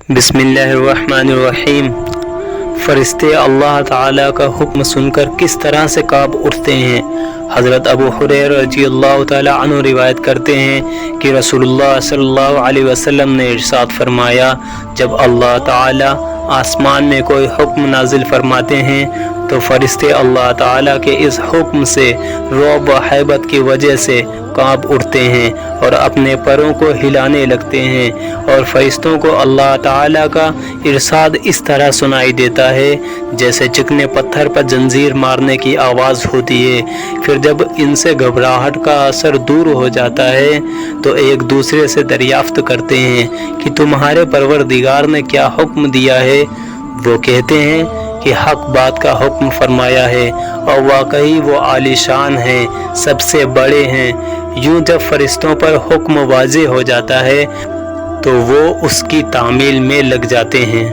बिस्मिल्लाहिर्रहमानिर्रहीम। फरिश्ते अल्लाह ताला का हुक्म सुनकर किस तरह से काँप उठते हैं। हज़रत अबू हुरैरा रज़ियल्लाहु ताला अन्हु रिवायत करते हैं कि रसूलुल्लाह सल्लल्लाहु अलैहि वसल्लम ने इरशाद फरमाया, जब अल्लाह ताला आसमान में कोई हुक्म नाजिल फरमाते हैं तो फरिश्ते अल्लाह ताला के इस हुक्म से रौब व हैबत की वजह से काँप उठते हैं और अपने परों को हिलाने लगते हैं। और फरिश्तों को अल्लाह ताला का इरशाद इस तरह सुनाई देता है जैसे चिकने पत्थर पर जंजीर मारने की आवाज़ होती है। फिर जब इनसे घबराहट का असर दूर हो जाता है तो एक दूसरे से दरियाफ्त करते हैं कि तुम्हारे परवरदिगार ने क्या हुक्म दिया है। वो कहते हैं कि हक बात का हुक्म फरमाया है और वाकई वो आलीशान हैं, सबसे बड़े हैं। यूं जब फरिश्तों पर हुक्म वाज़े हो जाता है तो वो उसकी तामील में लग जाते हैं।